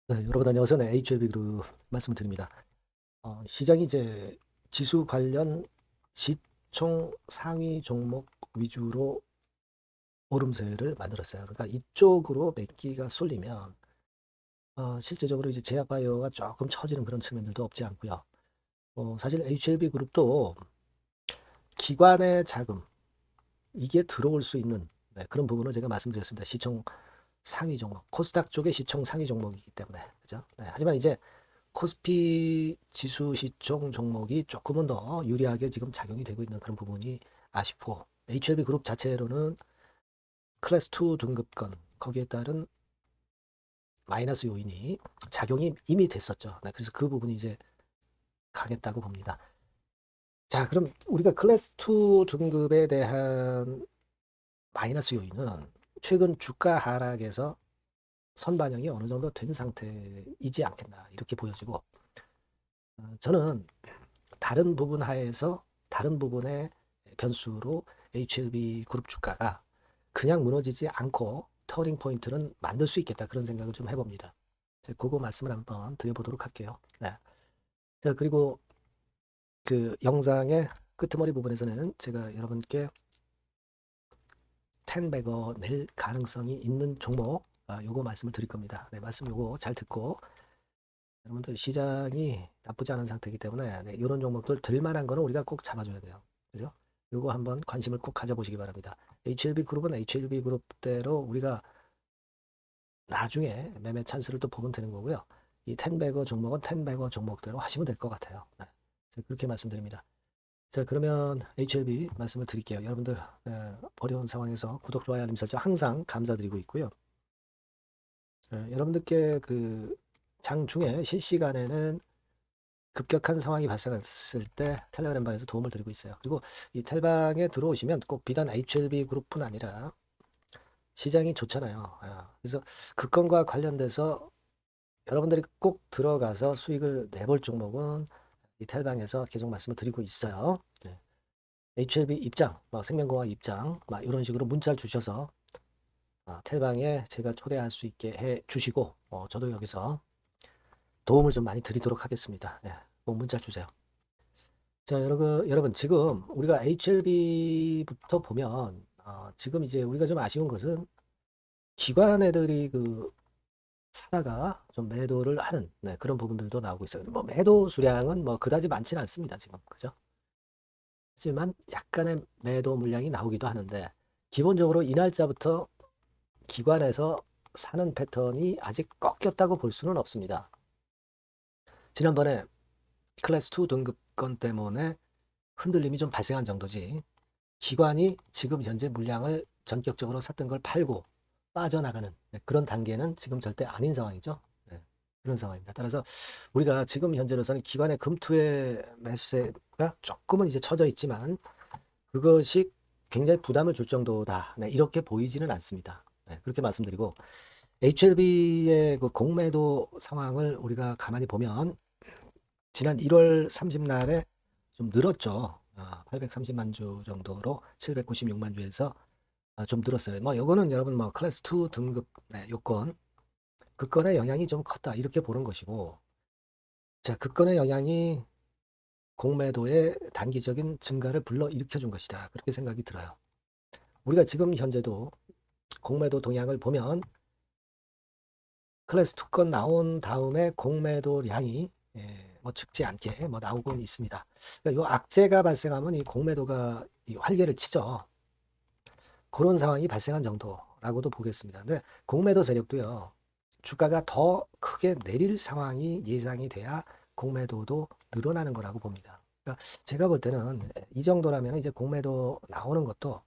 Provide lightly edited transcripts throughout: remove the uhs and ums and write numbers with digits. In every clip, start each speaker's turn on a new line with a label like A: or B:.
A: 네, 여러분 안녕하세요. 네, HLB 그룹 말씀을 드립니다. 시장이 이제 지수 관련 시총 상위 종목 위주로 오름세를 만들었어요. 그러니까 이쪽으로 매기가 쏠리면 실제적으로 이제 제약바이오가 조금 처지는 그런 측면들도 없지 않고요. 사실 HLB 그룹도 기관의 자금 이게 들어올 수 있는 그런 부분을 제가 말씀드렸습니다. 시총 상위 종목, 코스닥 쪽의 시총 상위 종목이기 때문에 그죠? 네, 하지만 이제 코스피 지수 시총 종목이 조금은 더 유리하게 지금 작용이 되고 있는 그런 부분이 아쉽고 HLB 그룹 자체로는 클래스 2 등급권 거기에 따른 마이너스 요인이 작용이 이미 됐었죠. 네, 그래서 그 부분이 이제 가겠다고 봅니다. 자, 그럼 우리가 클래스 2 등급에 대한 마이너스 요인은 최근 주가 하락에서 선반영이 어느 정도 된 상태이지 않겠나 이렇게 보여지고 저는 다른 부분 하에서 다른 부분의 변수로 HLB 그룹 주가가 그냥 무너지지 않고 터닝 포인트는 만들 수 있겠다 그런 생각을 좀 해봅니다. 그거 말씀을 한번 드려보도록 할게요. 네. 자, 그리고 그 영상의 끄트머리 부분에서는 제가 여러분께 10배거 낼 가능성이 있는 종목 요거 말씀을 드릴 겁니다. 네, 말씀 요거 잘 듣고 여러분들 시장이 나쁘지 않은 상태이기 때문에 이런 종목들 될 만한 거는 우리가 꼭 잡아줘야 돼요. 그죠? 요거 한번 관심을 꼭 가져보시기 바랍니다. HLB 그룹은 HLB 그룹대로 우리가 나중에 매매 찬스를 또 보면 되는 거고요. 이 10배거 종목은 10배거 종목대로 하시면 될 것 같아요. 네. 그렇게 말씀드립니다. 자, 그러면 HLB 말씀을 드릴게요. 여러분들 어려운 상황에서 구독, 좋아요, 알림 설정 항상 감사드리고 있고요. 여러분들께 그 장중에 실시간에는 급격한 상황이 발생했을 때 텔레그램방에서 도움을 드리고 있어요. 그리고 이 텔방에 들어오시면 꼭 비단 HLB 그룹뿐 아니라 시장이 좋잖아요. 그래서 그 건과 관련돼서 여러분들이 꼭 들어가서 수익을 내볼 종목은 이 텔방에서 계속 말씀을 드리고 있어요. 네. HLB 입장, 뭐 생명공학 입장, 막 이런 식으로 문자를 주셔서 텔방에 제가 초대할 수 있게 해 주시고 저도 여기서 도움을 좀 많이 드리도록 하겠습니다. 네. 꼭 문자 주세요. 자, 여러분, 지금 우리가 HLB부터 보면, 지금 이제 우리가 좀 아쉬운 것은 기관 애들이 그 사다가 좀 매도를 하는 그런 부분들도 나오고 있어요. 뭐 매도 수량은 뭐 그다지 많지는 않습니다, 지금. 그죠? 하지만 약간의 매도 물량이 나오기도 하는데, 기본적으로 이 날짜부터 기관에서 사는 패턴이 아직 꺾였다고 볼 수는 없습니다. 지난번에 클래스 2 등급권 때문에 흔들림이 좀 발생한 정도지, 기관이 지금 현재 물량을 전격적으로 샀던 걸 팔고 빠져나가는 그런 단계는 지금 절대 아닌 상황이죠. 네, 그런 상황입니다. 따라서 우리가 지금 현재로서는 기관의 금투의 매수세가 조금은 이제 처져 있지만 그것이 굉장히 부담을 줄 정도다. 네, 이렇게 보이지는 않습니다. 네, 그렇게 말씀드리고 HLB의 그 공매도 상황을 우리가 가만히 보면 지난 1월 30날에 좀 늘었죠. 830만 주 정도로 796만 주에서 좀 늘었어요. 뭐 요거는 여러분 뭐 클래스 2 등급 요건 그 건의 영향이 좀 컸다 이렇게 보는 것이고, 자, 그 건의 영향이 공매도의 단기적인 증가를 불러일으켜 준 것이다 그렇게 생각이 들어요. 우리가 지금 현재도 공매도 동향을 보면 클래스 2 건 나온 다음에 공매도량이 뭐 적지 않게 뭐 나오고 있습니다. 그러니까 요 악재가 발생하면 이 공매도가 이 활개를 치죠. 그런 상황이 발생한 정도라고도 보겠습니다. 근데 공매도 세력도요, 주가가 더 크게 내릴 상황이 예상이 돼야 공매도도 늘어나는 거라고 봅니다. 그러니까 제가 볼 때는 이 정도라면 이제 공매도 나오는 것도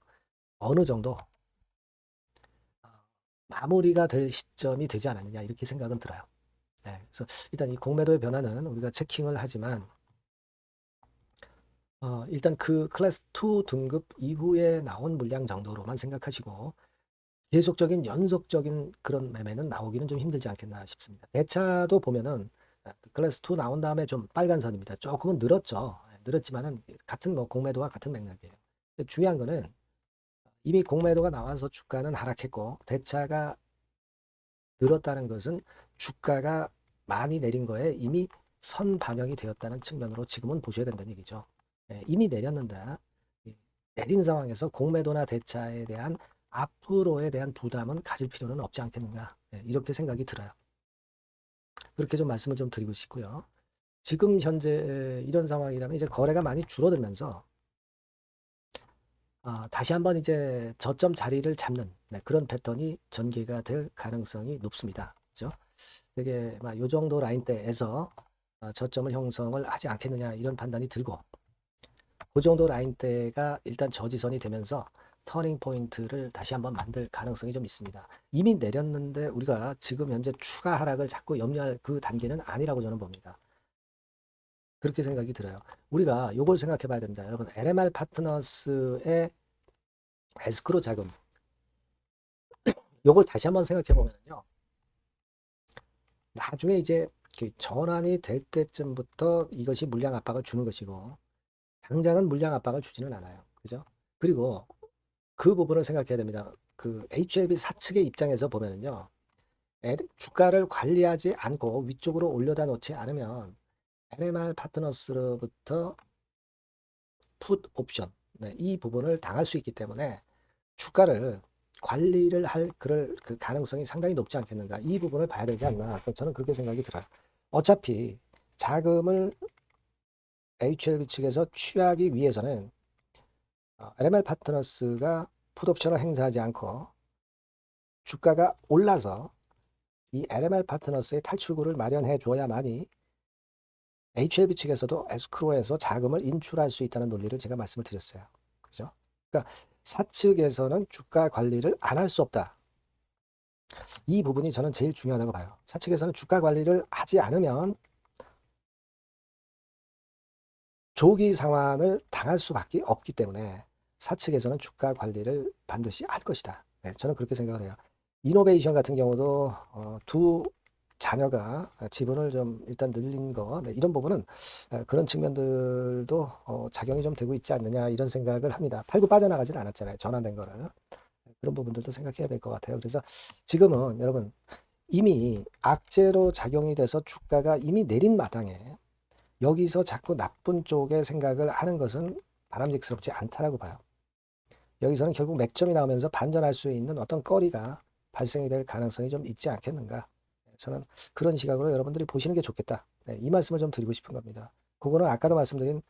A: 어느 정도 마무리가 될 시점이 되지 않았느냐 이렇게 생각은 들어요. 네, 그래서 일단 이 공매도의 변화는 우리가 체킹을 하지만 일단 그 클래스 2 등급 이후에 나온 물량 정도로만 생각하시고 계속적인 연속적인 그런 매매는 나오기는 좀 힘들지 않겠나 싶습니다. 대차도 보면은 클래스 2 나온 다음에 좀 빨간 선입니다. 조금은 늘었죠. 늘었지만은 같은 뭐 공매도와 같은 맥락이에요. 근데 중요한 거는 이미 공매도가 나와서 주가는 하락했고 대차가 늘었다는 것은 주가가 많이 내린 거에 이미 선반영이 되었다는 측면으로 지금은 보셔야 된다는 얘기죠. 이미 내렸는데 내린 상황에서 공매도나 대차에 대한 앞으로에 대한 부담은 가질 필요는 없지 않겠는가, 이렇게 생각이 들어요. 그렇게 좀 말씀을 좀 드리고 싶고요. 지금 현재 이런 상황이라면 이제 거래가 많이 줄어들면서 다시 한번 이제 저점 자리를 잡는, 그런 패턴이 전개가 될 가능성이 높습니다. 그죠? 되게 막 요 정도 라인대에서 저점을 형성을 하지 않겠느냐 이런 판단이 들고, 그 정도 라인대가 일단 저지선이 되면서 터닝 포인트를 다시 한번 만들 가능성이 좀 있습니다. 이미 내렸는데 우리가 지금 현재 추가 하락을 자꾸 염려할 그 단계는 아니라고 저는 봅니다. 그렇게 생각이 들어요. 우리가 요걸 생각해 봐야 됩니다. 여러분, LMR 파트너스의 에스크로 자금, 요걸 다시 한번 생각해 보면요. 나중에 이제 전환이 될 때쯤부터 이것이 물량 압박을 주는 것이고, 당장은 물량 압박을 주지는 않아요. 그죠? 그리고 그 부분을 생각해야 됩니다. 그 HLB 사측의 입장에서 보면은요, 주가를 관리하지 않고 위쪽으로 올려다 놓지 않으면 LMR 파트너스로부터 풋 옵션, 이 부분을 당할 수 있기 때문에 주가를 관리를 할 그 가능성이 상당히 높지 않겠는가. 이 부분을 봐야 되지 않나. 저는 그렇게 생각이 들어요. 어차피 자금을 HLB 측에서 취하기 위해서는 LMR 파트너스가 풋옵션을 행사하지 않고 주가가 올라서 이 LMR 파트너스의 탈출구를 마련해 줘야만이 HLB 측에서도 에스크로에서 자금을 인출할 수 있다는 논리를 제가 말씀을 드렸어요. 그죠? 그러니까 사측에서는 주가 관리를 안 할 수 없다. 이 부분이 저는 제일 중요하다고 봐요. 사측에서는 주가 관리를 하지 않으면 조기 상환을 당할 수밖에 없기 때문에 사측에서는 주가 관리를 반드시 할 것이다. 저는 그렇게 생각을 해요. 이노베이션 같은 경우도 두 자녀가 지분을 좀 일단 늘린 거, 이런 부분은 그런 측면들도 작용이 좀 되고 있지 않느냐 이런 생각을 합니다. 팔고 빠져나가지는 않았잖아요. 전환된 거를. 그런 부분들도 생각해야 될 것 같아요. 그래서 지금은 여러분 이미 악재로 작용이 돼서 주가가 이미 내린 마당에 여기서 자꾸 나쁜 쪽에 생각을 하는 것은 바람직스럽지 않다라고 봐요. 여기서는 결국 맥점이 나오면서 반전할 수 있는 어떤 거리가 발생이 될 가능성이 좀 있지 않겠는가. 저는 그런 시각으로 여러분들이 보시는 게 좋겠다. 이 말씀을 좀 드리고 싶은 겁니다. 그거는 아까도 말씀드린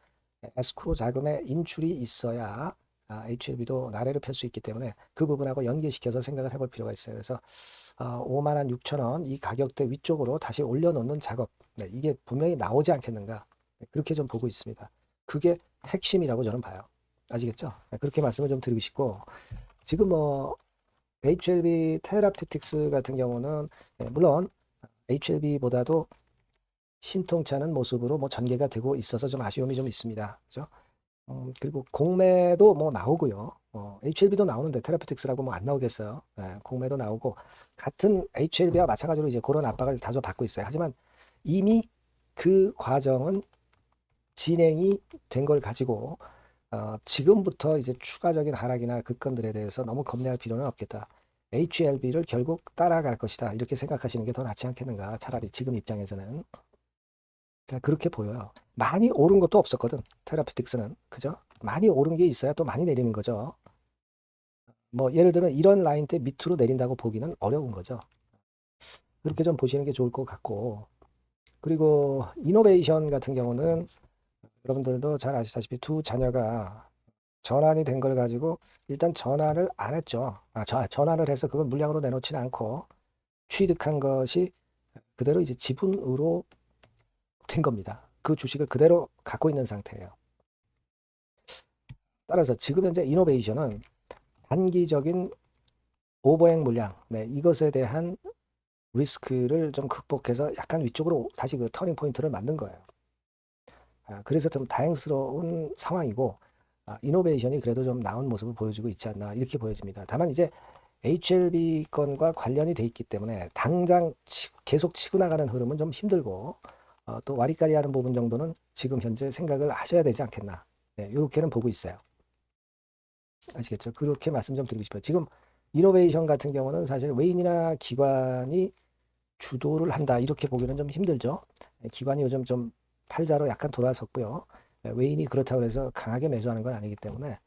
A: 에스크로 자금의 인출이 있어야 HLB도 나래를 펼 수 있기 때문에 그 부분하고 연계시켜서 생각을 해볼 필요가 있어요. 그래서 5만 6천 원 이 가격대 위쪽으로 다시 올려놓는 작업, 이게 분명히 나오지 않겠는가. 그렇게 좀 보고 있습니다. 그게 핵심이라고 저는 봐요. 아시겠죠? 그렇게 말씀을 좀 드리고 싶고, 지금 HLB 테라퓨틱스 같은 경우는 물론 HLB보다도 신통찮은 모습으로 전개가 되고 있어서 좀 아쉬움이 좀 있습니다. 그죠? 그리고 공매도 나오고요. HLB도 나오는데 테라퓨틱스라고 안 나오겠어요. 공매도 나오고 같은 HLB와 마찬가지로 이제 그런 압박을 다소 받고 있어요. 하지만 이미 그 과정은 진행이 된 걸 가지고 지금부터 이제 추가적인 하락이나 급건들에 대해서 너무 겁내할 필요는 없겠다. HLB를 결국 따라갈 것이다. 이렇게 생각하시는 게 더 낫지 않겠는가. 차라리 지금 입장에서는. 자, 그렇게 보여요. 많이 오른 것도 없었거든. 테라피틱스는. 그죠? 많이 오른 게 있어야 또 많이 내리는 거죠. 예를 들면 이런 라인대 밑으로 내린다고 보기는 어려운 거죠. 그렇게 좀 보시는 게 좋을 것 같고. 그리고 이노베이션 같은 경우는 여러분들도 잘 아시다시피 두 자녀가 전환이 된 걸 가지고 일단 전환을 안 했죠. 전환을 해서 그걸 물량으로 내놓지는 않고 취득한 것이 그대로 이제 지분으로 된 겁니다. 그 주식을 그대로 갖고 있는 상태예요. 따라서 지금 현재 이노베이션은 단기적인 오버행 물량, 이것에 대한 리스크를 좀 극복해서 약간 위쪽으로 다시 그 터닝 포인트를 만든 거예요. 그래서 좀 다행스러운 상황이고, 이노베이션이 그래도 좀 나은 모습을 보여주고 있지 않나 이렇게 보여집니다. 다만 이제 HLB 건과 관련이 돼 있기 때문에 당장 계속 치고 나가는 흐름은 좀 힘들고, 또 와리까리 하는 부분 정도는 지금 현재 생각을 하셔야 되지 않겠나. 이렇게는 보고 있어요. 아시겠죠? 그렇게 말씀 좀 드리고 싶어요. 지금 이노베이션 같은 경우는 사실 외인이나 기관이 주도를 한다 이렇게 보기는 좀 힘들죠. 기관이 요즘 좀 팔자로 약간 돌아섰고요. 외인이 그렇다고 해서 강하게 매수하는 건 아니기 때문에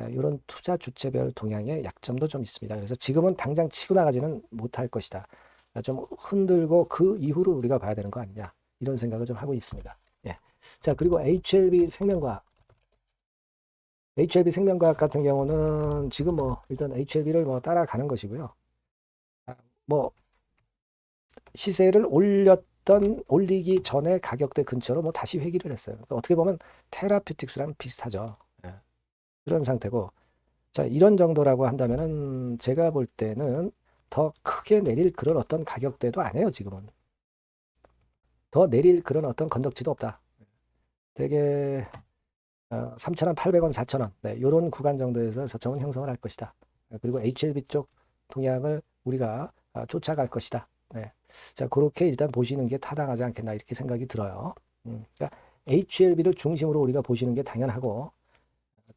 A: 이런 투자 주체별 동향의 약점도 좀 있습니다. 그래서 지금은 당장 치고 나가지는 못할 것이다. 좀 흔들고 그 이후를 우리가 봐야 되는 거 아니냐 이런 생각을 좀 하고 있습니다. 예. 자, 그리고 HLB 생명과학 같은 경우는 지금 뭐 일단 HLB를 뭐 따라가는 것이고요. 뭐 시세를 올리기 전에 가격대 근처로 뭐 다시 회귀를 했어요. 그러니까 어떻게 보면 테라퓨틱스랑 비슷하죠. 예. 그런 상태고, 자, 이런 정도라고 한다면은 제가 볼 때는 더 크게 내릴 그런 어떤 가격대도 아니에요, 지금은. 더 내릴 그런 어떤 건덕지도 없다. 되게 3,800원, 4,000원, 네, 이런 구간 정도에서 저점은 형성을 할 것이다. 그리고 HLB 쪽 동향을 우리가 쫓아갈 것이다. 네. 자, 그렇게 일단 보시는 게 타당하지 않겠나 이렇게 생각이 들어요. 그러니까 HLB를 중심으로 우리가 보시는 게 당연하고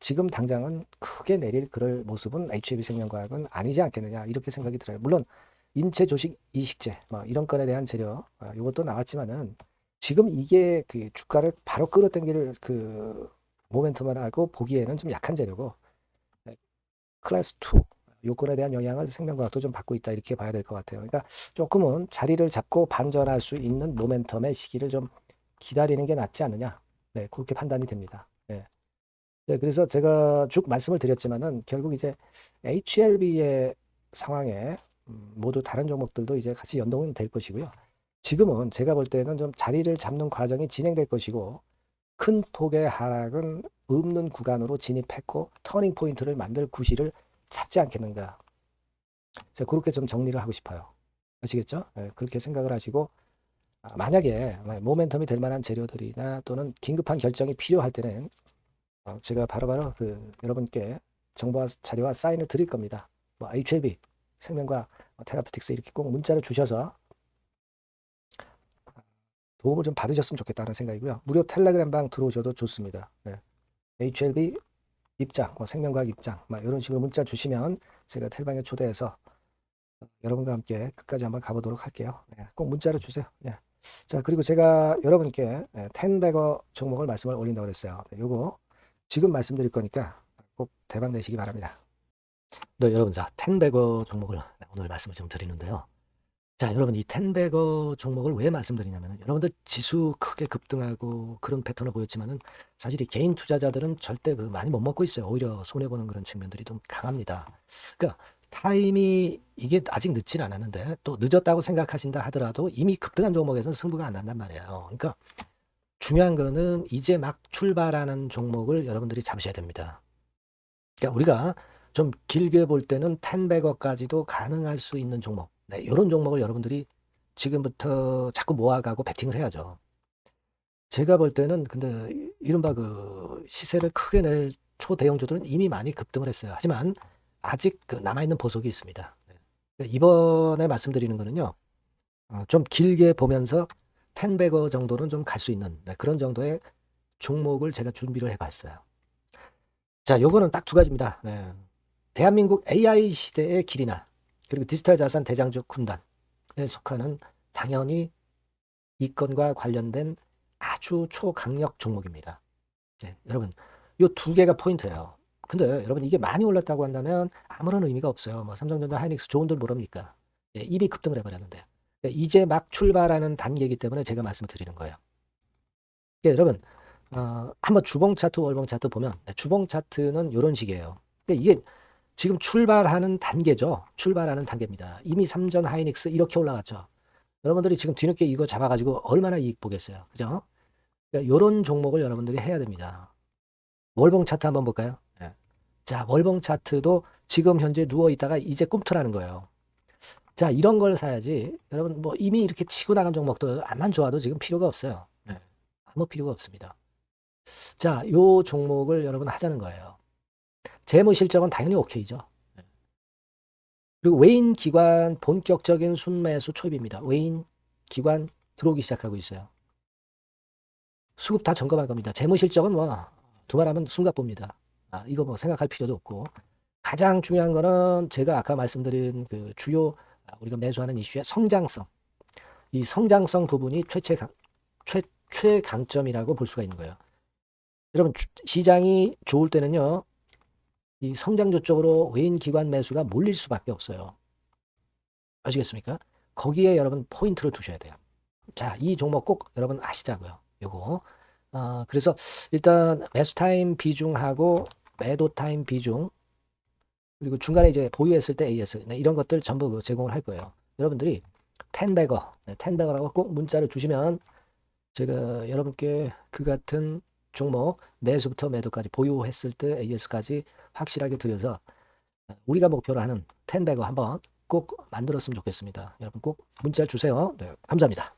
A: 지금 당장은 크게 내릴 그럴 모습은 HLB 생명과학은 아니지 않겠느냐 이렇게 생각이 들어요. 물론 인체 조직 이식제 뭐 이런 건에 대한 재료 이것도 나왔지만은 지금 이게 그 주가를 바로 끌어당길 그 모멘텀을 하고 보기에는 좀 약한 재료고 클래스 2 요건에 대한 영향을 생명과학도 좀 받고 있다 이렇게 봐야 될 것 같아요. 그러니까 조금은 자리를 잡고 반전할 수 있는 모멘텀의 시기를 좀 기다리는 게 낫지 않느냐. 네, 그렇게 판단이 됩니다. 네. 네, 그래서 제가 쭉 말씀을 드렸지만은 결국 이제 HLB의 상황에 모두 다른 종목들도 이제 같이 연동은 될 것이고요. 지금은 제가 볼 때는 좀 자리를 잡는 과정이 진행될 것이고 큰 폭의 하락은 없는 구간으로 진입했고 터닝 포인트를 만들 구실을 찾지 않겠는가. 그래서 그렇게 좀 정리를 하고 싶어요. 아시겠죠? 네, 그렇게 생각을 하시고 만약에 모멘텀이 될 만한 재료들이나 또는 긴급한 결정이 필요할 때는 제가 바로바로 여러분께 정보와 자료와 사인을 드릴 겁니다. 뭐 HLB, 생명과 테라피틱스 이렇게 꼭 문자를 주셔서 도움을 좀 받으셨으면 좋겠다는 생각이고요. 무료 텔레그램 방 들어오셔도 좋습니다. 네. HLB 입장, 생명과학 입장, 이런 식으로 문자 주시면 제가 텔방에 초대해서 여러분과 함께 끝까지 한번 가보도록 할게요. 네. 꼭 문자를 주세요. 네. 자, 그리고 제가 여러분께 텐베거 종목을 말씀을 올린다고 그랬어요. 네, 요거 지금 말씀드릴 거니까 꼭 대박 내시기 바랍니다. 네, 여러분, 자, 텐베거 종목을 오늘 말씀을 좀 드리는데요. 자, 여러분, 이 텐베거 종목을 왜 말씀드리냐면, 여러분들 지수 크게 급등하고 그런 패턴을 보였지만은, 사실 이 개인 투자자들은 절대 많이 못 먹고 있어요. 오히려 손해보는 그런 측면들이 좀 강합니다. 그러니까, 타임이 이게 아직 늦진 않았는데, 또 늦었다고 생각하신다 하더라도 이미 급등한 종목에서는 승부가 안 난단 말이에요. 그러니까, 중요한 거는 이제 막 출발하는 종목을 여러분들이 잡으셔야 됩니다. 그러니까 우리가 좀 길게 볼 때는 10배거까지도 가능할 수 있는 종목. 네, 이런 종목을 여러분들이 지금부터 자꾸 모아가고 베팅을 해야죠. 제가 볼 때는 근데 이른바 시세를 크게 낼 초대형주들은 이미 많이 급등을 했어요. 하지만 아직 남아있는 보석이 있습니다. 네. 그러니까 이번에 말씀드리는 거는요. 좀 길게 보면서 10배거 정도는 좀 갈 수 있는 그런 정도의 종목을 제가 준비를 해봤어요. 자, 요거는 딱 두 가지입니다. 네. 대한민국 AI 시대의 길이나 그리고 디지털 자산 대장주 군단에 속하는 당연히 이 건과 관련된 아주 초강력 종목입니다. 네, 여러분, 요 두 개가 포인트예요. 근데 여러분 이게 많이 올랐다고 한다면 아무런 의미가 없어요. 뭐 삼성전자, 하이닉스 좋은들 모릅니까? 네, 이미 급등을 해버렸는데 이제 막 출발하는 단계이기 때문에 제가 말씀을 드리는 거예요. 네, 여러분 한번 주봉 차트, 월봉 차트 보면 주봉 차트는 이런 식이에요. 이게 지금 출발하는 단계죠. 출발하는 단계입니다. 이미 삼전 하이닉스 이렇게 올라갔죠. 여러분들이 지금 뒤늦게 이거 잡아가지고 얼마나 이익 보겠어요. 그죠? 그러니까 이런 종목을 여러분들이 해야 됩니다. 월봉 차트 한번 볼까요? 네. 자, 월봉 차트도 지금 현재 누워 있다가 이제 꿈틀하는 거예요. 자, 이런 걸 사야지. 여러분 뭐 이미 이렇게 치고 나간 종목도 암만 좋아도 지금 필요가 없어요. 네. 아무 필요가 없습니다. 자, 요 종목을 여러분 하자는 거예요. 재무 실적은 당연히 오케이죠. 그리고 외인 기관 본격적인 순매수 초입입니다. 외인 기관 들어오기 시작하고 있어요. 수급 다 점검할 겁니다. 재무 실적은 뭐 두말하면 숨가봅니다. 이거 뭐 생각할 필요도 없고 가장 중요한 거는 제가 아까 말씀드린 주요 우리가 매수하는 이슈의 성장성. 이 성장성 부분이 최강점이라고 볼 수가 있는 거예요. 여러분 시장이 좋을 때는요. 이 성장주 쪽으로 외인 기관 매수가 몰릴 수밖에 없어요. 아시겠습니까? 거기에 여러분 포인트를 두셔야 돼요. 자, 이 종목 꼭 여러분 아시자고요. 요거. 그래서 일단 매수 타임 비중하고 매도 타임 비중 그리고 중간에 이제 보유했을 때 AS 이런 것들 전부 제공을 할 거예요. 여러분들이 텐베거라고 꼭 문자를 주시면 제가 여러분께 그 같은 종목 매수부터 매도까지 보유했을 때 AS까지 확실하게 드려서 우리가 목표로 하는 텐베거 한번 꼭 만들었으면 좋겠습니다. 여러분 꼭 문자 주세요. 네, 감사합니다.